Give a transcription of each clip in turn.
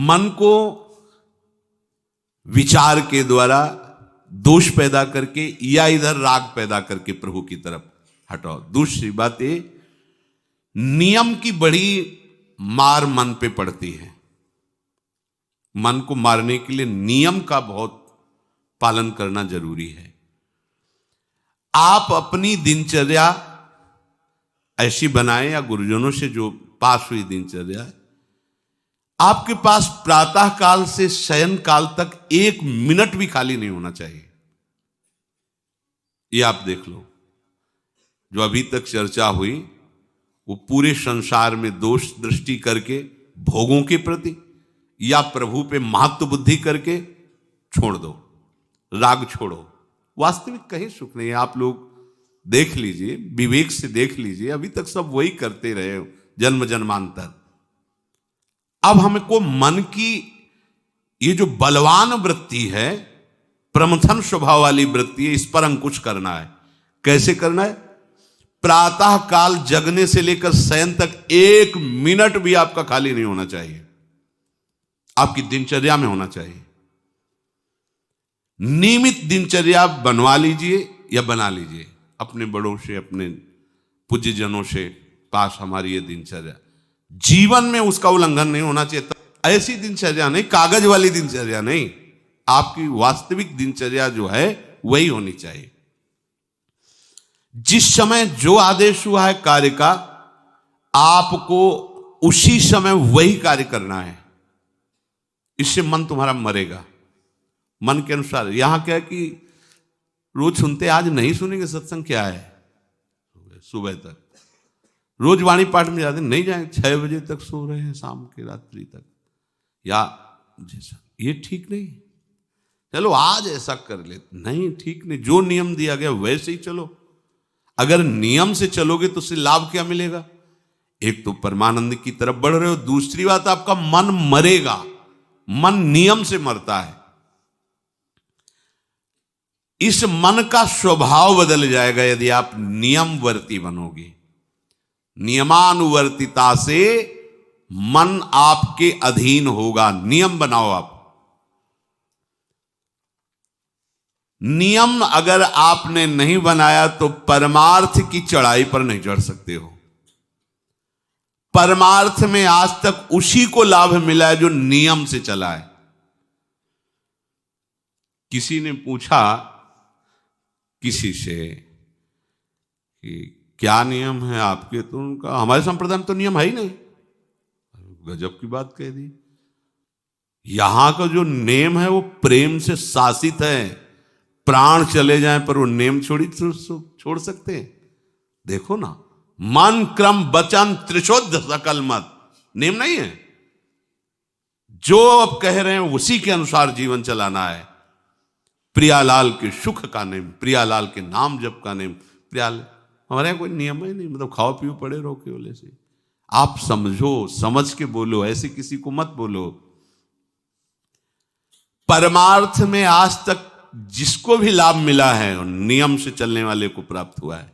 मन को विचार के द्वारा दोष पैदा करके या इधर राग पैदा करके प्रभु की तरफ हटाओ। दूसरी बात ये, नियम की बड़ी मार मन पे पड़ती है। मन को मारने के लिए नियम का बहुत पालन करना जरूरी है। आप अपनी दिनचर्या ऐसी बनाएं, या गुरुजनों से जो पास हुई दिनचर्या, आपके पास प्रातः काल से शयन काल तक 1 मिनट भी खाली नहीं होना चाहिए। ये आप देख लो, जो अभी तक चर्चा हुई वो पूरे संसार में दोष दृष्टि करके भोगों के प्रति या प्रभु पे महत्व बुद्धि करके छोड़ दो, राग छोड़ो। वास्तविक कहीं सुख नहीं है। आप लोग देख लीजिए, विवेक से देख लीजिए, अभी तक सब वही करते रहे हो जन्म जन्मांतर। अब हमको मन की ये जो बलवान वृत्ति है, प्रमथन स्वभाव वाली वृत्ति है, इस पर अंकुश करना है। कैसे करना है? प्रातः काल जगने से लेकर शयन तक 1 मिनट भी आपका खाली नहीं होना चाहिए, आपकी दिनचर्या में होना चाहिए। नियमित दिनचर्या बनवा लीजिए या बना लीजिए अपने बड़ों से, अपने पूज्यजनों से पास हमारी ये दिनचर्या, जीवन में उसका उल्लंघन नहीं होना चाहिए। ऐसी दिनचर्या नहीं, कागज वाली दिनचर्या नहीं, आपकी वास्तविक दिनचर्या जो है वही होनी चाहिए। जिस समय जो आदेश हुआ है कार्य का, आपको उसी समय वही कार्य करना है। इससे मन तुम्हारा मरेगा, मन के अनुसार। यहां क्या है कि रोज सुनते, आज नहीं सुनेंगे सत्संग, क्या है सुबह तक रोज वाणी पाठ में जाते, नहीं जाएंगे, 6 बजे तक सो रहे हैं, शाम के रात्रि तक, या जैसा, ये ठीक नहीं। चलो आज ऐसा कर ले, नहीं ठीक नहीं। जो नियम दिया गया वैसे ही चलो। अगर नियम से चलोगे तो उससे लाभ क्या मिलेगा? एक तो परमानंद की तरफ बढ़ रहे हो, दूसरी बात आपका मन मरेगा। मन नियम से मरता है। इस मन का स्वभाव बदल जाएगा यदि आप नियमवर्ती बनोगे। नियमानुवर्तिता से मन आपके अधीन होगा। नियम बनाओ आप। नियम अगर आपने नहीं बनाया तो परमार्थ की चढ़ाई पर नहीं चढ़ सकते हो। परमार्थ में आज तक उसी को लाभ मिला है जो नियम से चला है। किसी ने पूछा किसी से कि क्या नियम है आपके, तो उनका हमारे संप्रदाय में तो नियम है ही नहीं। गजब की बात कह दी। यहां का जो नेम है वो प्रेम से शासित है। प्राण चले जाएं पर वो नेम छोड़ सकते हैं? देखो ना, मन क्रम वचन त्रिशुद्ध सकल मत, नेम नहीं है। जो अब कह रहे हैं उसी के अनुसार जीवन चलाना है। प्रियालाल के सुख का नेम, प्रियालाल के नाम जप का नेम। प्रियालाल हमारे यहाँ कोई नियम ही नहीं, मतलब खाओ पियो पड़े रहो केवल से। आप समझो, समझ के बोलो, ऐसे किसी को मत बोलो। परमार्थ में आज तक जिसको भी लाभ मिला है नियम से चलने वाले को प्राप्त हुआ है।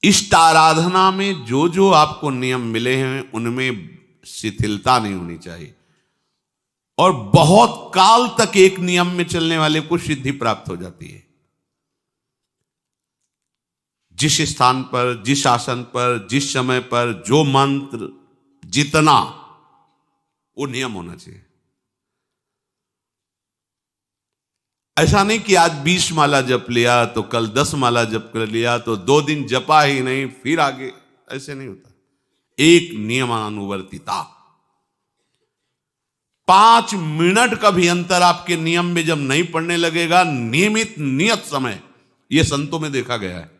इष्ट आराधना में जो जो आपको नियम मिले हैं उनमें शिथिलता नहीं होनी चाहिए। और बहुत काल तक एक नियम में चलने वाले को सिद्धि प्राप्त हो जाती है। जिस स्थान पर, जिस आसन पर, जिस समय पर जो मंत्र जितना, वो नियम होना चाहिए। ऐसा नहीं कि आज 20 माला जप लिया तो कल 10 माला जप कर लिया तो 2 दिन जपा ही नहीं फिर आगे, ऐसे नहीं होता। एक नियमानुवर्तिता। 5 मिनट का भी अंतर आपके नियम में जब नहीं पड़ने लगेगा, नियमित नियत समय, यह संतों में देखा गया है।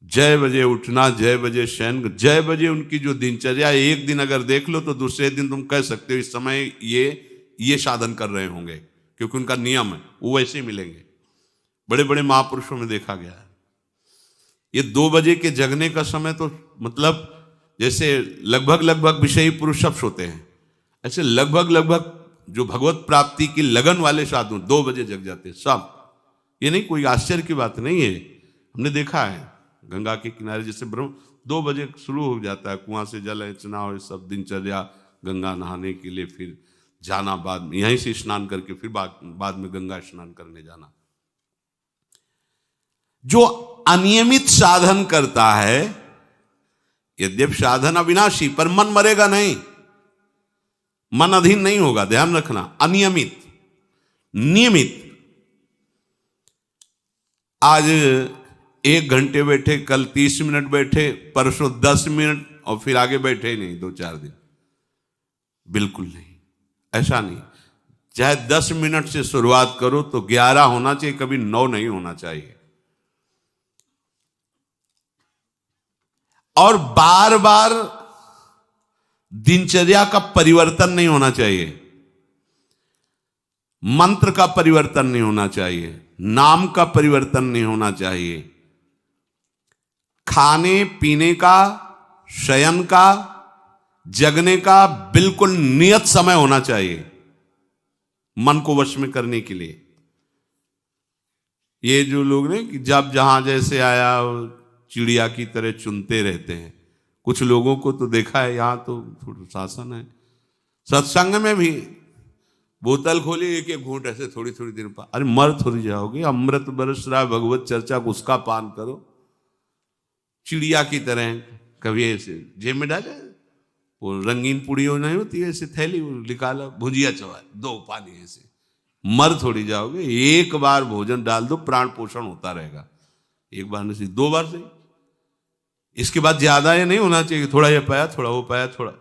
6 बजे उठना, 6 बजे शयन, 6 बजे उनकी जो दिनचर्या, एक दिन अगर देख लो तो दूसरे दिन तुम कह सकते हो इस समय ये साधन कर रहे होंगे, क्योंकि उनका नियम है, वो वैसे ही मिलेंगे। बड़े बड़े महापुरुषों में देखा गया है। ये 2 बजे के जगने का समय तो मतलब जैसे लगभग विषयी पुरुष सब सोते हैं, ऐसे लगभग जो भगवत प्राप्ति की लगन वाले साधु 2 बजे जग जाते हैं सब। ये नहीं, कोई आश्चर्य की बात नहीं है। हमने देखा है गंगा के किनारे जैसे ब्रह्म 2 बजे शुरू हो जाता है, कुआं से जल अर्चना और सब दिनचर्या, गंगा नहाने के लिए, फिर जाना, बाद में यहीं से स्नान करके फिर बाद में गंगा स्नान करने जाना। जो अनियमित साधन करता है, यद्यप साधन अविनाशी, पर मन मरेगा नहीं, मन अधीन नहीं होगा, ध्यान रखना। अनियमित, नियमित, आज 1 घंटे बैठे, कल 30 मिनट बैठे, परसों 10 मिनट, और फिर आगे बैठे ही नहीं 2-4 दिन, बिल्कुल नहीं, ऐसा नहीं। चाहे 10 मिनट से शुरुआत करो तो 11 होना चाहिए, कभी 9 नहीं होना चाहिए। और बार बार दिनचर्या का परिवर्तन नहीं होना चाहिए, मंत्र का परिवर्तन नहीं होना चाहिए, नाम का परिवर्तन नहीं होना चाहिए। खाने पीने का, शयन का, जगने का बिल्कुल नियत समय होना चाहिए मन को वश में करने के लिए। ये जो लोग ने कि जब जहां जैसे आया चिड़िया की तरह चुनते रहते हैं, कुछ लोगों को तो देखा है, यहां तो थोड़ा शासन है। सत्संग में भी बोतल खोली, एक एक घूंट ऐसे थोड़ी थोड़ी देर पर, अरे मर थोड़ी जाओगे, अमृत बरस रहा है, भगवत चर्चा को उसका पान करो। चिड़िया की तरह कभी ऐसे जेब में डाले, वो रंगीन पुड़ियों नहीं होती है, ऐसे थैली निकाला, भुजिया चवा, 2 पानी, ऐसे मर थोड़ी जाओगे। एक बार भोजन डाल दो, प्राण पोषण होता रहेगा, एक बार नहीं 2 बार से। इसके बाद ज्यादा ये नहीं होना चाहिए, थोड़ा ये पाया, थोड़ा वो पाया, थोड़ा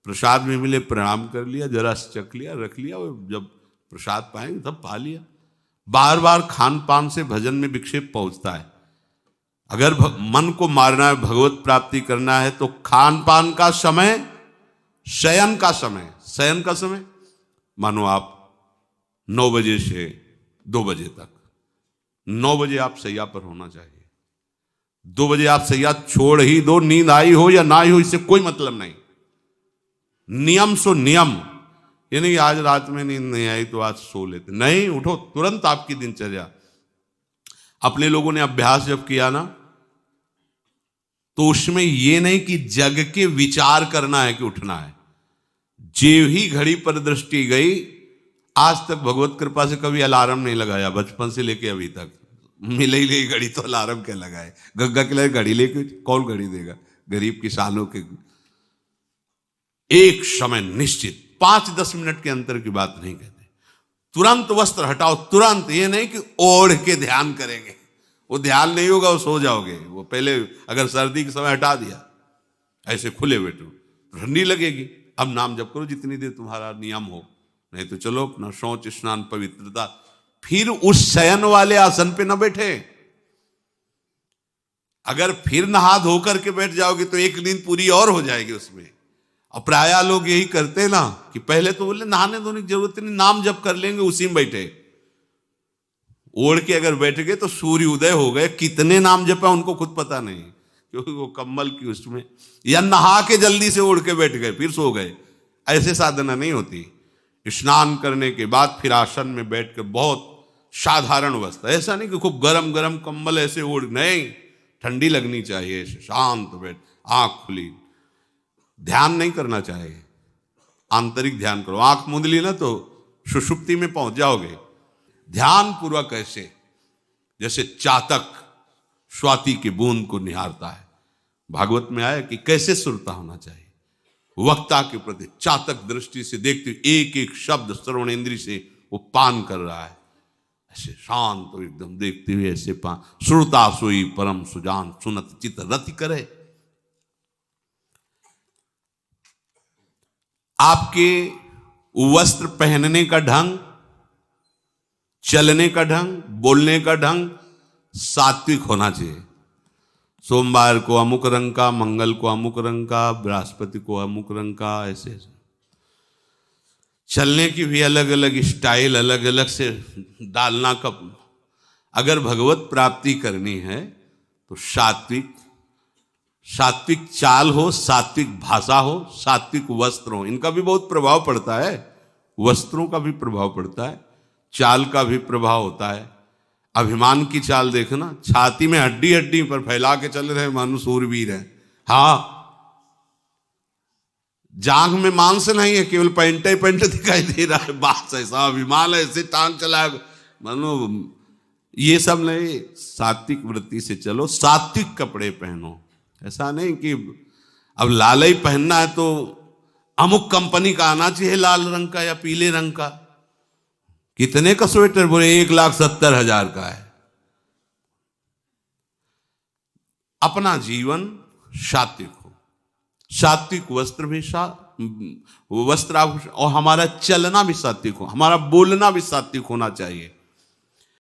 प्रसाद में मिले प्रणाम कर लिया, जरा चख लिया, रख लिया, और जब प्रसाद पाएंगे तब पा लिया। बार बार खान पान से भजन में विक्षेप पहुंचता है। अगर मन को मारना है, भगवत प्राप्ति करना है, तो खान पान का समय, शयन का समय, शयन का समय मानो आप 9 बजे से 2 बजे तक, 9 बजे आप सैया पर होना चाहिए। 2 बजे आप सैया छोड़ ही दो, नींद आई हो या ना आई हो, इससे कोई मतलब नहीं। नियम सो नियम, यानी आज रात में नींद नहीं आई तो आज सो लेते, नहीं, उठो तुरंत। आपकी दिनचर्या, अपने लोगों ने अभ्यास जब किया ना, तो उसमें यह नहीं कि जग के विचार करना है कि उठना है। जेव ही घड़ी पर दृष्टि गई, आज तक भगवत कृपा से कभी अलार्म नहीं लगाया, बचपन से लेके अभी तक। मिले ही नहीं घड़ी तो अलार्म क्या लगाए, गंगा के लिए घड़ी लेके कौन घड़ी देगा, गरीब किसानों के। एक समय निश्चित, 5-10 मिनट के अंतर की बात नहीं कहते, तुरंत वस्त्र हटाओ, तुरंत। ये नहीं कि ओढ़ के ध्यान करेंगे, वो ध्यान नहीं होगा, वो सो जाओगे। वो पहले अगर सर्दी के समय हटा दिया, ऐसे खुले बैठो, ठंडी लगेगी। अब नाम जप करो जितनी देर तुम्हारा नियम हो, नहीं तो चलो अपना शौच स्नान पवित्रता। फिर उस शयन वाले आसन पे न बैठे। अगर फिर नहा धो करके बैठ जाओगे तो एक नींद पूरी और हो जाएगी उसमें। और प्राय लोग यही करते ना कि पहले तो बोले नहाने धोने की जरूरत नहीं, नाम जप कर लेंगे, उसी में बैठे। ओढ़ के अगर बैठ गए तो सूर्य उदय हो गए, कितने नाम जपा उनको खुद पता नहीं, क्योंकि वो कम्बल की उसमें, या नहा के जल्दी से ओढ़ के बैठ गए फिर सो गए। ऐसे साधना नहीं होती। स्नान करने के बाद फिर आसन में बैठ कर बहुत साधारण अवस्था, ऐसा नहीं कि खूब गरम गरम कंबल ऐसे ओढ़, नहीं, ठंडी लगनी चाहिए, ऐसे शांत बैठ, आंख खुली। ध्यान नहीं करना चाहिए, आंतरिक ध्यान करो। आंख मूंद ली ना तो सुषुप्ति में पहुंच जाओगे। ध्यान पूर्वक ऐसे, जैसे चातक स्वाति की बूंद को निहारता है। भागवत में आया कि कैसे सुरता होना चाहिए, वक्ता के प्रति चातक दृष्टि से देखते हुए एक एक शब्द श्रवण इंद्री से वो पान कर रहा है, ऐसे शांत तो एकदम देखते हुए ऐसे पान। श्रुता सोई परम सुजान, सुनत चित रति करे। आपके वस्त्र पहनने का ढंग, चलने का ढंग, बोलने का ढंग सात्विक होना चाहिए। सोमवार को अमुक रंग का, मंगल को अमुक रंग का, बृहस्पति को अमुक रंग का, ऐसे ऐसे। चलने की भी अलग अलग स्टाइल, अलग अलग से डालना। कब अगर भगवत प्राप्ति करनी है तो सात्विक चाल हो, सात्विक भाषा हो, सात्विक वस्त्र हो। इनका भी बहुत प्रभाव पड़ता है, वस्त्रों का भी प्रभाव पड़ता है, चाल का भी प्रभाव होता है। अभिमान की चाल देखना, छाती में हड्डी हड्डी पर फैला के चल रहे मानो सूरवीर है, हाँ, जांघ में मांस नहीं है, केवल पैंट ही पैंट दिखाई दे रहा है, बात ऐसा विमान ऐसे टांग चला, मानो ये सब नहीं। सात्विक वृत्ति से चलो, सात्विक कपड़े पहनो। ऐसा नहीं कि अब लाल ही पहनना है तो अमुक कंपनी का आना चाहिए, लाल रंग का या पीले रंग का। कितने का स्वेटर? बोले 1,70,000 का है। अपना जीवन सात्विक हो, सात्विक वस्त्र भी वस्त्र, और हमारा चलना भी सात्विक हो, हमारा बोलना भी सात्विक होना चाहिए।